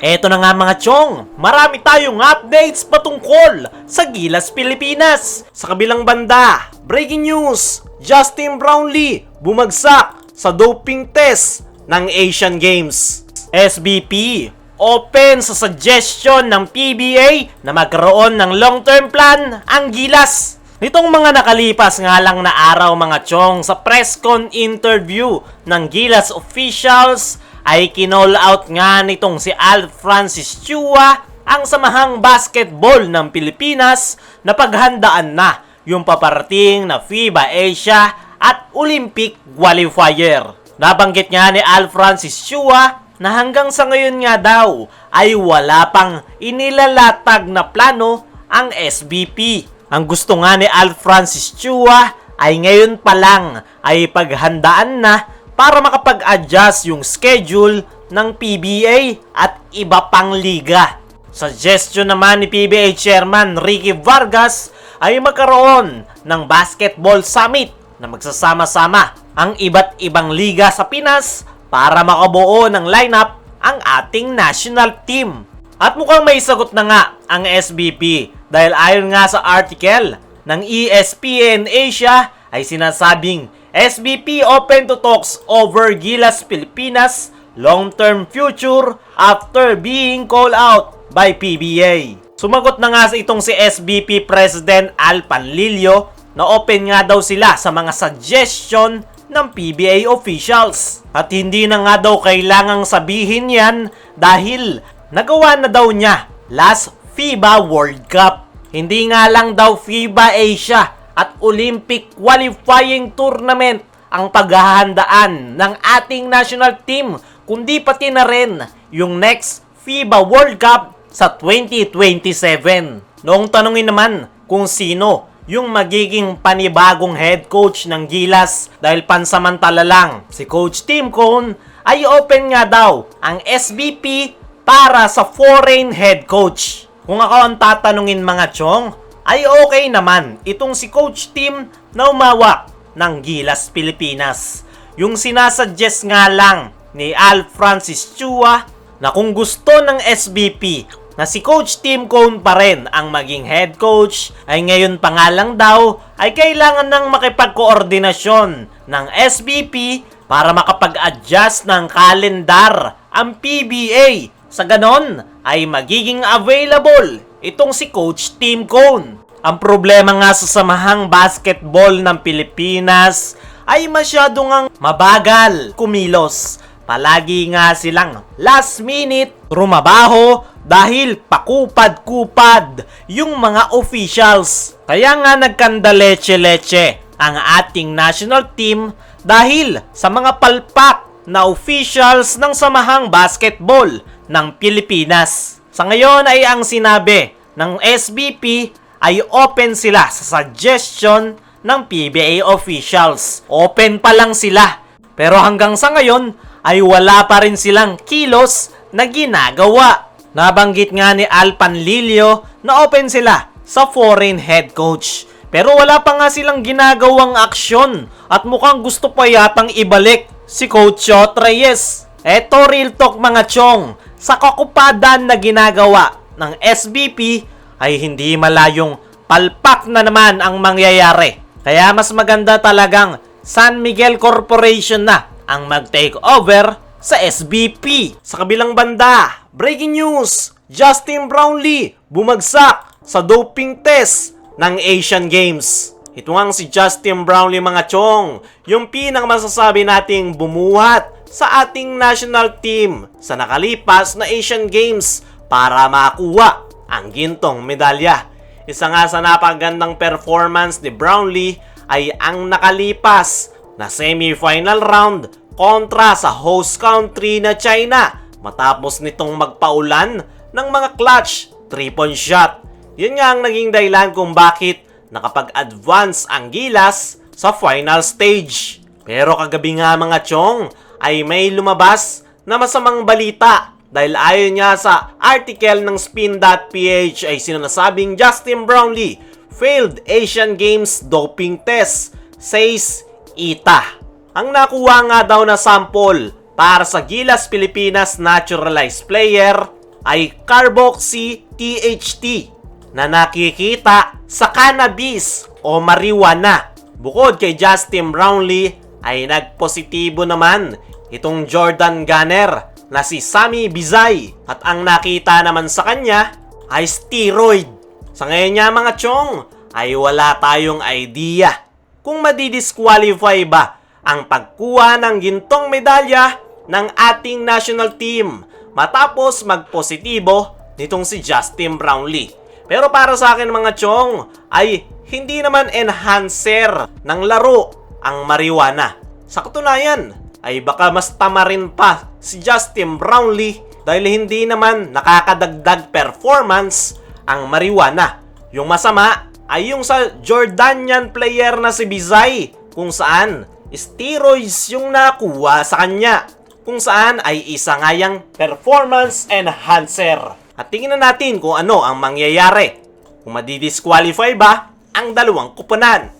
Eto na nga mga chong, marami tayong updates patungkol sa Gilas Pilipinas. Sa kabilang banda, breaking news, Justin Brownlee bumagsak sa doping test ng Asian Games. SBP, open sa suggestion ng PBA na magkaroon ng long-term plan ang Gilas. Nitong mga nakalipas nga lang na araw mga chong, sa press con interview ng Gilas officials ay kinall out nga nitong si Al Francis Chua ang samahang basketball ng Pilipinas na paghandaan na yung paparating na FIBA Asia at Olympic qualifier. Nabanggit nga ni Al Francis Chua na hanggang sa ngayon nga daw ay wala pang inilalatag na plano ang SBP. Ang gusto nga ni Al Francis Chua ay ngayon pa lang ay paghandaan na para makapag-adjust yung schedule ng PBA at iba pang liga. Suggestion naman ni PBA Chairman Ricky Vargas ay magkaroon ng basketball summit na magsasama-sama ang iba't ibang liga sa Pinas para makabuo ng lineup ang ating national team. At mukhang may sagot na nga ang SBP dahil ayon nga sa article ng ESPN Asia ay sinasabing SBP open to talks over Gilas Pilipinas long-term future after being called out by PBA. Sumagot na nga sa itong si SBP President Al Panlilio na open nga daw sila sa mga suggestion ng PBA officials. At hindi na nga daw kailangang sabihin yan dahil nagawa na daw niya last FIBA World Cup. Hindi nga lang daw FIBA Asia at Olympic qualifying tournament ang paghahandaan ng ating national team, kundi pati na rin yung next FIBA World Cup sa 2027. Noong tanungin naman kung sino yung magiging panibagong head coach ng Gilas dahil pansamantala lang si Coach Tim Cone, ay open nga daw ang SBP para sa foreign head coach. Kung ako ang tatanungin mga chong, ay okay naman itong si Coach Tim na umawak ng Gilas Pilipinas. Yung sinasuggest nga lang ni Al Francis Chua na kung gusto ng SBP na si Coach Tim Cone pa rin ang maging head coach, ay ngayon pa nga lang daw ay kailangan ng makipagkoordinasyon ng SBP para makapag-adjust ng kalendar ang PBA. Sa ganon ay magiging available itong si Coach Tim Cone. Ang problema nga sa samahang basketball ng Pilipinas ay masyado ngang mabagal kumilos. Palagi nga silang last minute rumabaho dahil pakupad-kupad yung mga officials. Kaya nga nagkandaleche-leche ang ating national team dahil sa mga palpak na officials ng samahang basketball ng Pilipinas. Sa ngayon ay ang sinabi ng SBP ay open sila sa suggestion ng PBA officials. Open pa lang sila. Pero hanggang sa ngayon ay wala pa rin silang kilos na ginagawa. Nabanggit nga ni Al Panlilio na open sila sa foreign head coach. Pero wala pa nga silang ginagawang aksyon at mukhang gusto pa yatang ibalik si Coach Chot Reyes. Eto real talk mga chong, sa kakupadan na ginagawa ng SBP ay hindi malayong palpak na naman ang mangyayari. Kaya mas maganda talagang San Miguel Corporation na ang mag-take over sa SBP. Sa kabilang banda, breaking news, Justin Brownlee bumagsak sa doping test ng Asian Games. Ito nga si Justin Brownlee mga chong, yung pinakamasasabi nating bumuhat sa ating national team sa nakalipas na Asian Games para makuha ang gintong medalya. Isa nga sa napagandang performance ni Brownlee ay ang nakalipas na semi-final round kontra sa host country na China matapos nitong magpaulan ng mga clutch 3-point shot. Yun nga ang naging dahilan kung bakit nakapag-advance ang Gilas sa final stage. Pero kagabi nga mga chong ay may lumabas na masamang balita dahil ayon niya sa article ng Spin.ph ay sinasabing Justin Brownlee failed Asian Games doping test, says ITA. Ang nakuha nga daw na sample para sa Gilas Pilipinas naturalized player ay carboxy THT na nakikita sa cannabis o marijuana. Bukod kay Justin Brownlee ay nagpositibo naman itong Jordan Gunner na si Sammy Bizay at ang nakita naman sa kanya ay steroid. Sa ngayon nga mga chong ay wala tayong idea kung madidisqualify ba ang pagkuha ng gintong medalya ng ating national team matapos magpositibo nitong si Justin Brownlee. Pero para sa akin mga chong ay hindi naman enhancer ng laro ang marijuana. Sa katunayan ay baka mas tamarin pa si Justin Brownlee dahil hindi naman nakakadagdag performance ang marijuana. Yung masama ay yung sa Jordanian player na si Bizay kung saan steroids yung nakuha sa kanya, kung saan ay isa nga yang performance enhancer. At tingnan natin kung ano ang mangyayari, kung madidisqualify ba ang dalawang kupunan.